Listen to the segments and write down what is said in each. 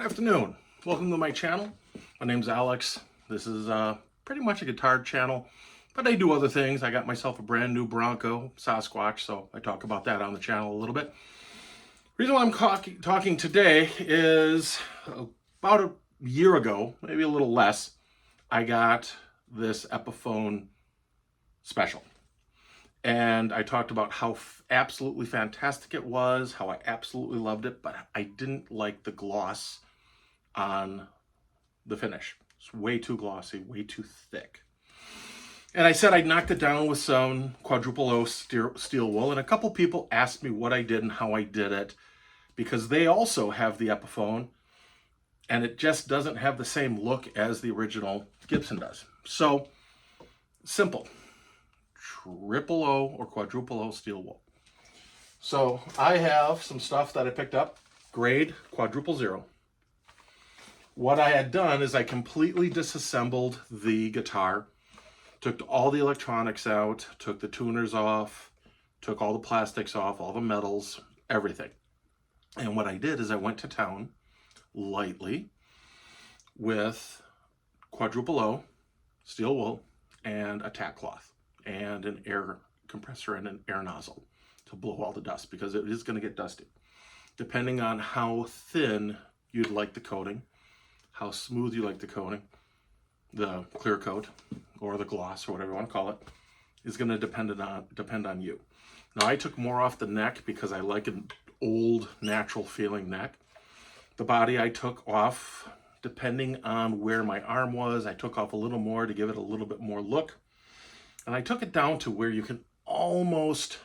afternoon. Welcome to my channel. My name's Alex. This is pretty much a guitar channel, but I do other things. I got myself a brand new Bronco Sasquatch, so I talk about that on the channel a little bit. The reason why I'm talking today is about a year ago, maybe a little less, I got this Epiphone special. And I talked about how absolutely fantastic it was, how I absolutely loved it, but I didn't like the gloss on the finish. It's way too glossy, way too thick. And I said I'd knocked it down with some quadruple O steel wool, and a couple people asked me what I did and how I did it, because they also have the Epiphone, and it just doesn't have the same look as the original Gibson does. So, simple. Triple O or quadruple O steel wool. So I have some stuff that I picked up, grade quadruple zero. What I had done is I completely disassembled the guitar, took all the electronics out, took the tuners off, took all the plastics off, all the metals, everything. And what I did is I went to town lightly with quadruple O steel wool and a tack cloth and an air compressor and an air nozzle to blow all the dust, because it is going to get dusty. Depending on how thin you'd like the coating, how smooth you like the coating, the clear coat or the gloss or whatever you want to call it, is going to depend on you. Now I took more off the neck because I like an old natural feeling neck. The body I took off depending on where my arm was. I took off a little more to give it a little bit more look. And I took it down to where you can almost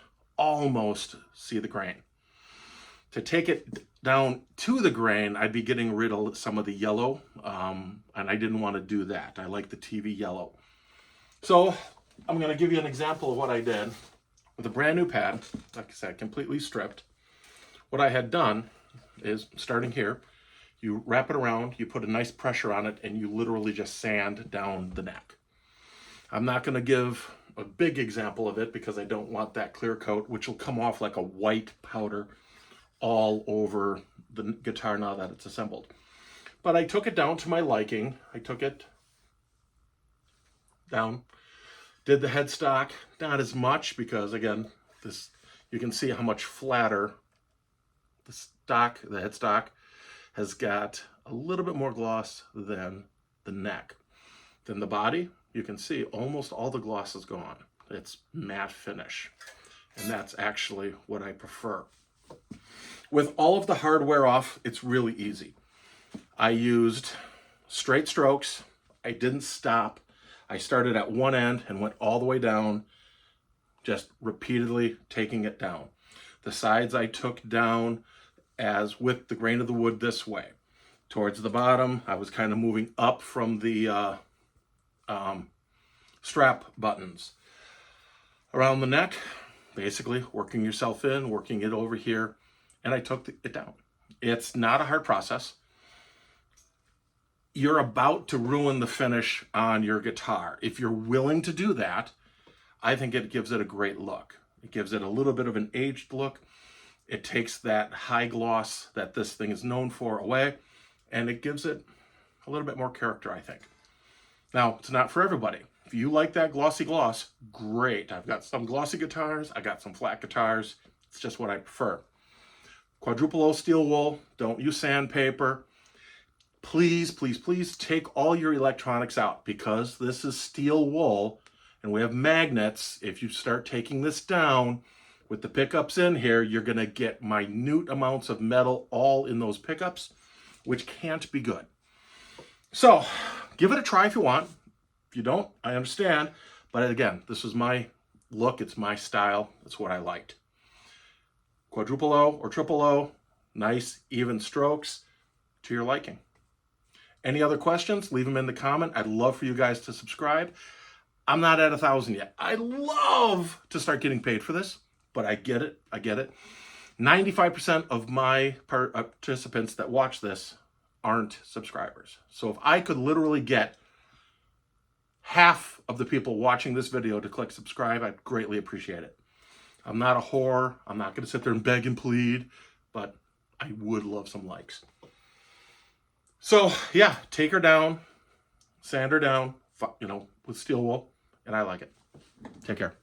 see the grain. To take it down to the grain, I'd be getting rid of some of the yellow, and I didn't want to do that. I like the TV yellow. So I'm going to give you an example of what I did with a brand new pad, like I said, completely stripped. What I had done is, starting here, you wrap it around, you put a nice pressure on it, and you literally just sand down the neck. I'm not going to give a big example of it because I don't want that clear coat, which will come off like a white powder all over the guitar now that it's assembled. But I took it down to my liking. I took it down, did the headstock, not as much because, again, this, you can see how much flatter the headstock has got a little bit more gloss than the neck. Then the body, you can see almost all the gloss is gone. It's matte finish, and that's actually what I prefer. With all of the hardware off, it's really easy. I used straight strokes. I didn't stop. I started at one end and went all the way down, just repeatedly taking it down. The sides I took down as with the grain of the wood this way. Towards the bottom, I was kind of moving up from the strap buttons. Around the neck, basically working yourself in, working it over here, and I took it down. It's not a hard process. You're about to ruin the finish on your guitar. If you're willing to do that, I think it gives it a great look. It gives it a little bit of an aged look. It takes that high gloss that this thing is known for away, and it gives it a little bit more character, I think. Now, it's not for everybody. If you like that glossy gloss, great. I've got some glossy guitars. I got some flat guitars. It's just what I prefer. Quadruple O steel wool. Don't use sandpaper. Please, please, please take all your electronics out, because this is steel wool and we have magnets. If you start taking this down with the pickups in here, you're going to get minute amounts of metal all in those pickups, which can't be good. So give it a try if you want. If you don't, I understand. But again, this is my look. It's my style. It's what I liked. Quadruple O or triple O, nice even strokes to your liking. Any other questions? Leave them in the comment. I'd love for you guys to subscribe. I'm not at 1,000 yet. I'd love to start getting paid for this, but I get it. I get it. 95% of my participants that watch this aren't subscribers. So if I could literally get half of the people watching this video to click subscribe, I'd greatly appreciate it. I'm not a whore. I'm not going to sit there and beg and plead, but I would love some likes. So yeah, take her down, sand her down, with steel wool, and I like it. Take care.